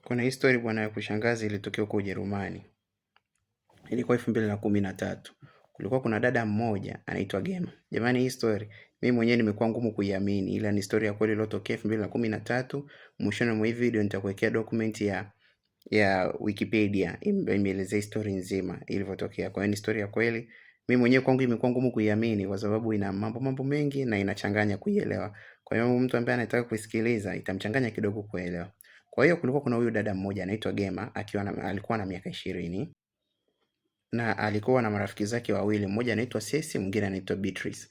Kuna hii story bwana ya kushangaza ilitokea huko Ujerumani. Ilikuwa 2013. Kulikuwa kuna dada mmoja anaitwa Gema. Jamani, hii story mimi mwenyewe nimekuwa ngumu kuiamini, ila ni story ya kweli iliyotokea 2013. Mwishoni mwa hii video nitakuwekea document ya Wikipedia imeelezea story nzima ilivyotokea. Kwa hiyo ni story ya kweli. Mimi mwenyewe kwangu imekuwa ngumu kuiamini kwa sababu ina mambo mengi na inachanganya kuielewa. Kwa hiyo mtu ambaye anataka kusikiliza itamchanganya kidogo kuelewa. Kwa hiyo kulikuwa kuna huyu dada mmoja anaitwa Gema alikuwa na miaka 20 na alikuwa na marafiki zake wawili, mmoja anaitwa Ceci, mwingine anaitwa Beatrice.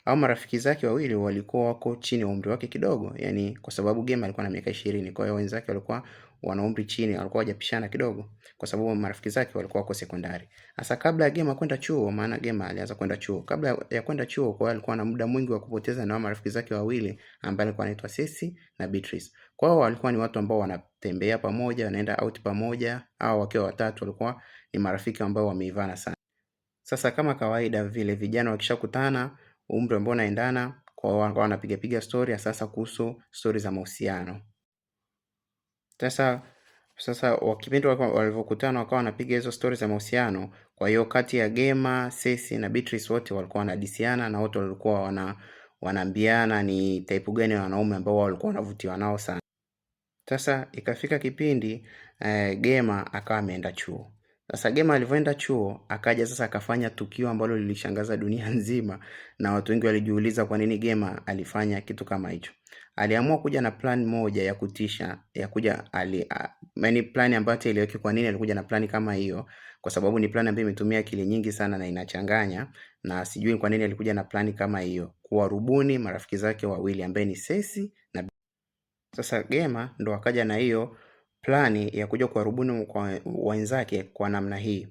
Au marafiki zake wawili walikuwa wako chini ya umri wake kidogo, yani kwa sababu Gema alikuwa na miaka 20, kwa hiyo wenzake walikuwa wana umri chini, walikuwa hawajapishana kidogo kwa sababu marafiki zake walikuwa wako sekondari. Sasa kabla ya Gema kwenda chuo, maana Gema alianza kwenda chuo. Kabla ya kwenda chuo, kwa hiyo alikuwa na muda mwingi wa kupoteza na marafiki zake wawili ambao alikuwa anaitwa Ceci na Beatrice. Kwa hiyo walikuwa ni watu ambao wanatembea pamoja, wanaenda out pamoja, au wakiwa watatu walikuwa ni marafiki ambao wameivana sana. Sasa kama kawaida vile vijana wakishakutana, umri ambao unaendana, kwa wanapiga story sasa kuhusu story za mahusiano. Sasa wakipindi walivyokutana wakawa wanapiga hizo stories za mahusiano. Kwa hiyo kati ya Gema, Ceci na Beatrice wote walikuwa wanadisiana na wote walikuwa wanaambiana ni type gani ya wanaume ambao walikuwa wanavutiwa nao sana. Sasa ikafika kipindi Gema akawa ameenda chuo. Sasa Gema alivyoenda chuo akaja sasa akafanya tukio ambalo lilishangaza dunia nzima na watu wengi walijiuliza kwa nini Gema alifanya kitu kama hicho. Aliamua kuja na plan moja ya kutisha ya kuja plan ambayo iliwekwa. Kwa nini alikuja na plan kama hiyo? Kwa sababu ni plan ambayo imetumia akili nyingi sana na inachanganya, na sijui kwa nini alikuja na plan kama hiyo, kuwarubuni marafiki zake wawili ambaye ni Ceci na sasa Gema ndo akaja na hiyo plani ya kuja kuwarubuni kwa wenzake kwa namna hii.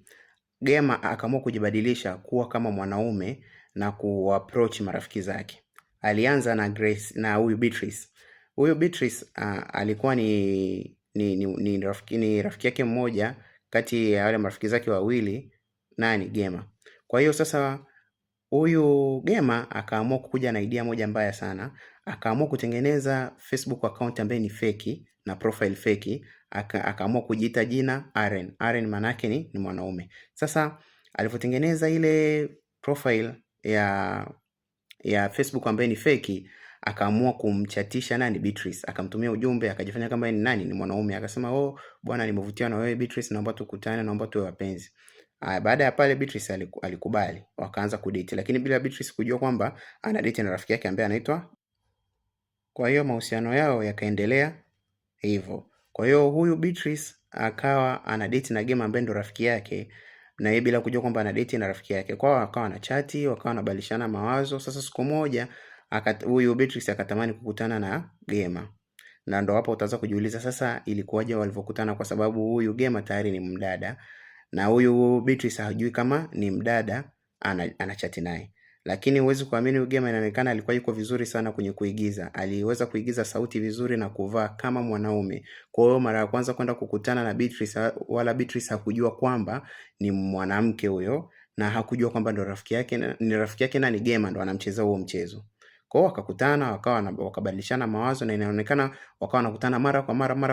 Gema akaamua kujibadilisha kuwa kama mwanaume na kuapproach marafiki zake. Alianza na Grace na huyu Beatrice. Huyu Beatrice alikuwa ni rafiki yake mmoja kati ya wale marafiki zake wawili, nani Gema. Kwa hiyo sasa huyu Gema akaamua kukuja na idea moja mbaya sana. Akaamua kutengeneza Facebook account ambaye ni fake na profile fake. Akaamua kujiita jina Aren. Aren maana yake ni mwanaume. Sasa alipotengeneza ile profile ya Facebook ambaye ni fake, akaamua kumchatisha nani Beatrice. Akamtumia ujumbe, akajifanya kama ni nani, ni mwanaume. Akasema, "Oh bwana, nimevutiwa na wewe Beatrice, naomba tukutane, naomba tuwe wapenzi." Baada ya pale Beatrice alikubali, wakaanza kudate, lakini bila Beatrice kujua kwamba ana date na rafiki yake ambaye anaitwa. Kwa hiyo mahusiano yao yakaendelea hivyo. Kwa hiyo huyu Beatrice akawa ana date na Gema ambaye ndo rafiki yake, na yeye bila kujua kwamba ana date na rafiki yake. Kwa hiyo akawa na chati, wakawa wanabadilishana mawazo. Sasa siku moja huyu Beatrice akatamani kukutana na Gema. Na ndo hapo utaanza kujiuliza sasa ilikuwaje walivyokutana, kwa sababu huyu Gema tayari ni mdada na huyu Beatrice hajui kama ni mdada anachati naye. Lakini huwezi kuamini huyu Gema inaonekana alikuwa yuko vizuri sana kwenye kuigiza. Aliweza kuigiza sauti vizuri na kuvaa kama mwanaume. Kwa hiyo mara ya kwanza kwenda kukutana na Beatrice, wala Beatrice hakujua kwamba ni mwanamke huyo, na hakujua kwamba ndo rafiki yake na ni Gema ndo anamcheza huo mchezo. Kwa hiyo wakakutana, wakabadilishana mawazo, na inaonekana wakawa wanakutana mara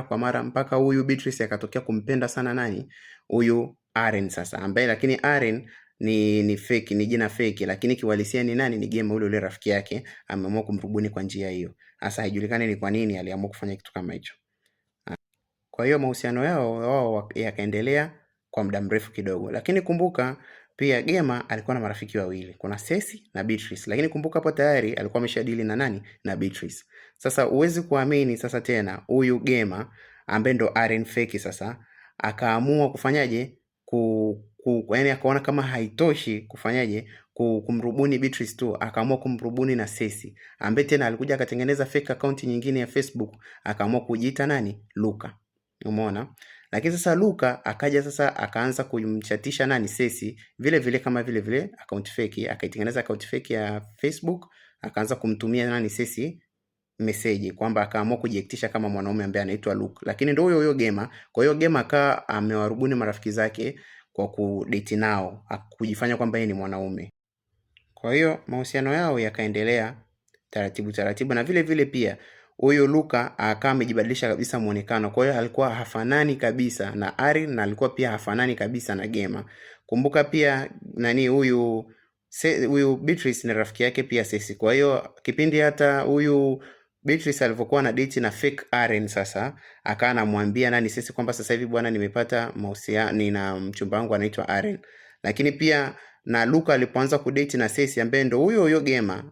kwa mara mpaka huyu Beatrice akatokea kumpenda sana nani? Huyu Aren sasa, ambaye lakini Aren ni fake, ni jina fake, lakini kiwalisia ni nani? Ni Gema ule rafiki yake, ameamua kumrubuni kwa njia hiyo. Sasa haijulikani ni kwa nini aliamua kufanya kitu kama hicho. Kwa hiyo mahusiano yao yakaendelea kwa muda mrefu kidogo, lakini kumbuka pia Gema alikuwa na marafiki wawili, kuna Ceci na Beatrice, lakini kumbuka hapo tayari alikuwa ameshadili na nani? Na Beatrice. Sasa uwezi kuamini sasa tena huyu Gema ambaye ndo Aren fake sasa akaamua kufanyaje? Yaani akaona kama haitoshi kufanyaje? Kumrubuni Beatrice tu, akaamua kumrubuni na Ceci, ambaye tena alikuja akatengeneza fake account nyingine ya Facebook, akaamua kujiita nani? Luka. Umeona? Lakini sasa Luka akaja sasa akaanza kumchatisha nani? Ceci vile kama vile account fake, akaitengeneza account fake ya Facebook, akaanza kumtumia nani? Ceci message kwamba akaamua kujiactisha kama mwanaume ambaye anaitwa Luke, lakini ndio huyo Gema. Kwa hiyo Gema akaa amewarubuni marafiki zake kwa kudate nao, kujifanya kwamba yeye ni mwanaume. Kwa hiyo mahusiano yao yakaendelea taratibu na vile pia huyu Luka akawa amejibadilisha kabisa muonekano. Kwa hiyo alikuwa hafanani kabisa na Aren na alikuwa pia hafanani kabisa na Gema. Kumbuka pia nani huyu Beatrice ni rafiki yake pia Cecy. Kwa hiyo kipindi hata huyu Beatrice alivyokuwa na date na fake Aren, sasa akawa anamwambia nani Cecy kwamba sasa hivi bwana, nimepata mahusiano, nina mchumba wangu anaitwa Aren. Lakini pia na Luka alipoanza kudate na Cecy ambaye ndo huyo Gema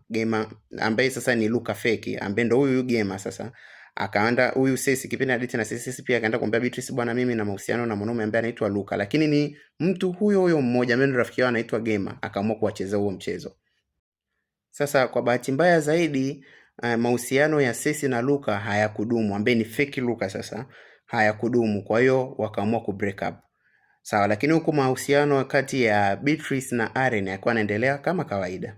ambaye sasa ni Luka fake ambaye ndo huyo Gema, sasa akaenda huyu Cecy kipindi na date na Cecy pia akaenda kumwambia Beatrice, bwana, mimi na mahusiano na mwanaume ambaye anaitwa Luka, lakini ni mtu huyo mmoja ambaye ndo rafiki yao anaitwa Gema. Akaamua kuwachezea huo mchezo. Sasa kwa bahati mbaya zaidi mahusiano ya Cecy na Luka hayakudumu, ambaye ni fake Luka sasa hayakudumu. Kwa hiyo wakaamua ku break up. Sawa, lakini huku mahusiano kati ya Beatrice na Aren yalikuwa yanaendelea kama kawaida.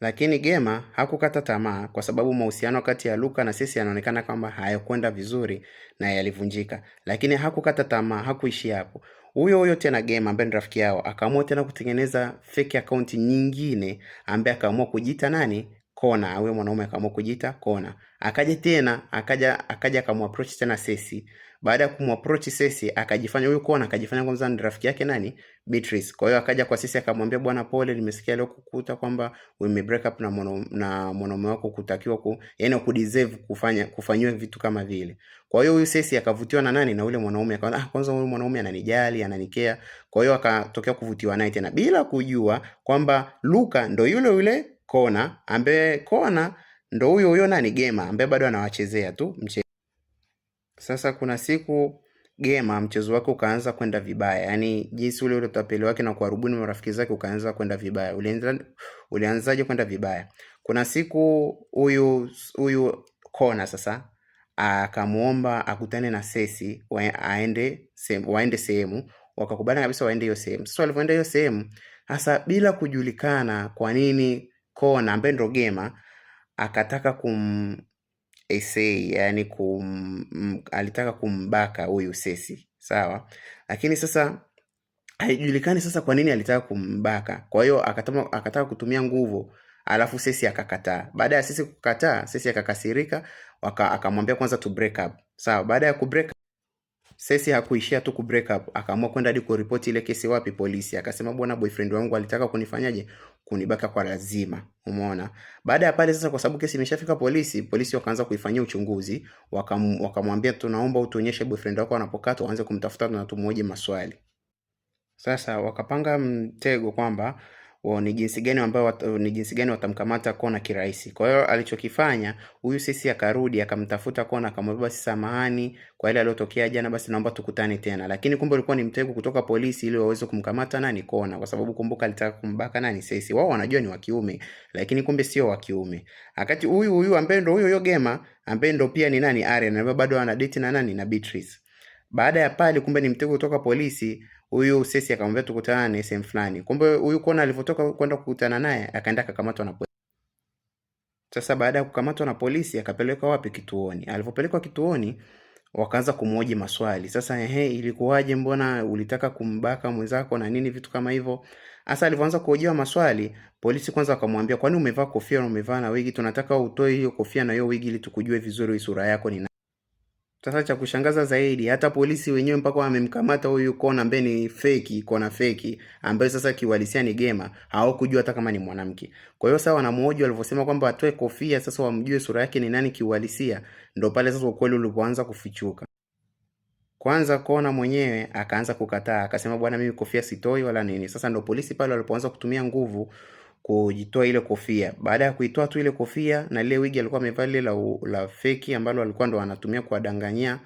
Lakini Gema hakukata tamaa, kwa sababu mahusiano kati ya Luka na Cecy yanaonekana kwamba hayakwenda vizuri na yalivunjika. Lakini hakukata tamaa, hakuishi hapo. Huyo tena Gema ambaye ni rafiki yao akaamua tena kutengeneza fake account nyingine ambaye akaamua kujiita nani? Kona. Huyo mwanaume akaamua kujiita Kona. Akaja akamapproach tena Cecy. Baada ya kumapproach Cecy akajifanya huyu Kona akajifanya kwanza ni rafiki yake nani? Beatrice. Kwa hiyo akaja kwa Cecy akamwambia, bwana, pole, nimesikia leo kukuta kwamba we break up na mwanaume wako, kutakiwa yaani kudeserve kufanywa vitu kama vile. Kwa hiyo huyu Cecy akavutiwa na nani? Na ule mwanaume. Akaona kwanza huyu mwanaume ananijali, ananikea. Kwa hiyo akatokea kuvutiwa naye tena bila kujua kwamba Luka ndo yule Kona, ambaye Kona ndo huyo nani? Gema, ambaye bado anawachezea tu mchezo. Sasa kuna siku Gema mchezo wake ukaanza kwenda vibaya. Yaani jinsi ule utapeli wake na kuharibuni marafiki zake ukaanza kwenda vibaya. Ulianzaje kwenda vibaya? Kuna siku huyu Kona sasa akamuomba akutane na Cecy waende sehemu. Wakakubaliana kabisa waende hiyo sehemu. Sasa walivyoenda hiyo sehemu, hasa bila kujulikana kwa nini Kona ambaye ndo Gema akataka yani alitaka kumbaka huyu Cecy. Sawa, lakini sasa haijulikani sasa kwa nini alitaka kumbaka. Kwa hiyo akataka kutumia nguvu, alafu Cecy akakataa. Baada ya Cecy kukataa, Cecy akakasirika, akamwambia kwanza to break up. Sawa, baada ya ku break up, Cecy hakuishia tu ku break up, akaamua kwenda hadi kuripoti ile kesi wapi? Polisi. Akasema, bwana, boyfriend wangu alitaka kunifanyaje? Kunibaka kwa lazima. Umeona? Baada ya pale sasa, kwa sababu kesi imeshafika polisi wakaanza kuifanyia uchunguzi, wakamwambia tunaomba utuonyeshe boyfriend wako anapokaa, tuanze kumtafuta na tumuoje maswali. Sasa wakapanga mtego kwamba ni jinsi gani watamkamata Kona kirahisi. Kwa hiyo alichokifanya huyu Cecy akarudi akamtafuta Kona, akamwambia basi, samahani kwa ile aliyotokea jana, basi naomba tukutane tena. Lakini kumbe ulikuwa ni mtego kutoka polisi ili waweze kumkamata nani? Kona, kwa sababu kumbuka alitaka kumbaka nani? Cecy. Wao wanajua ni wa kiume, lakini kumbe sio wa kiume. Akati huyu ambaye ndo huyo Gema ambaye ndo pia ni nani? Aren, ambaye bado ana date na nani? Na Beatrice. Baada ya pale kumbe ni mtego kutoka polisi. Huyu Cecy akamwambia tukutane sehemu fulani. Kumbe huyu Kona alivyotoka kwenda kukutana naye akaenda akakamatwa na polisi. Sasa baada ya kukamatwa na polisi akapelekwa wapi? Kituoni. Alipopelekwa kituoni wakaanza kumhoji maswali. Sasa ilikuwaje, mbona ulitaka kumbaka mwenzako na nini, vitu kama hivyo. Sasa alivyoanza kuhojiwa maswali, polisi kwanza wakamwambia, kwani umevaa kofia na umevaa na wigi? Tunataka utoe hiyo kofia na hiyo wigi ili tukujue vizuri sura yako ni. Sasa cha kushangaza zaidi, hata polisi wenyewe mpaka wamemkamata huyu Kona ambaye ni Kona fake ambaye sasa kiuhalisia ni Gema, hawakujua hata kama ni mwanamke. Kwa hiyo sasa wanamuhoji, walivyosema kwamba atoe kofia sasa wamjue sura yake ni nani kiuhalisia, ndio pale sasa ukweli ulipoanza kufichuka. Kwanza Kona mwenyewe akaanza kukataa, akasema bwana, mimi kofia sitoi wala nini. Sasa ndio polisi pale walipoanza kutumia nguvu kujitoa ile kofia. Baada ya kuitoa tu ile kofia na ile wigi alikuwa amevaa ile la fake ambalo alikuwa ndo anatumia kuwadanganyia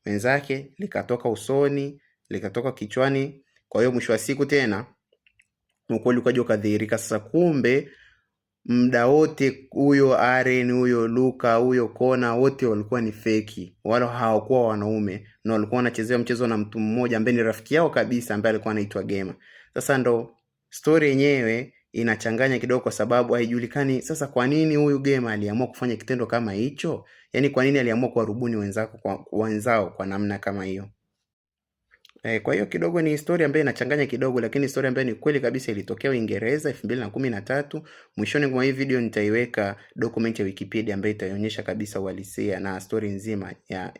wenzake, likatoka usoni, likatoka kichwani. Kwa hiyo mwisho wa siku tena ukweli ukaja ukadhihirika. Sasa kumbe muda wote huyo Aren, huyo Luka, huyo Kona, wote walikuwa ni fake, wala hawakuwa wanaume, na walikuwa wanachezea mchezo na mtu mmoja ambaye ni rafiki yao kabisa ambaye alikuwa anaitwa Gema. Sasa ndo story yenyewe inachanganya kidogo, kwa sababu haijulikani sasa kwa nini huyu Gema aliamua kufanya kitendo kama hicho. Yaani kwa nini aliamua kuwarubuni wenzao kwa namna kama hiyo. Kwa hiyo kidogo ni historia ambayo inachanganya kidogo, lakini historia ambayo ni kweli kabisa ilitokea Uingereza 2013. Mwishoni mwa hii video nitaiweka document ya Wikipedia ambayo itaionyesha kabisa uhalisia na story nzima ya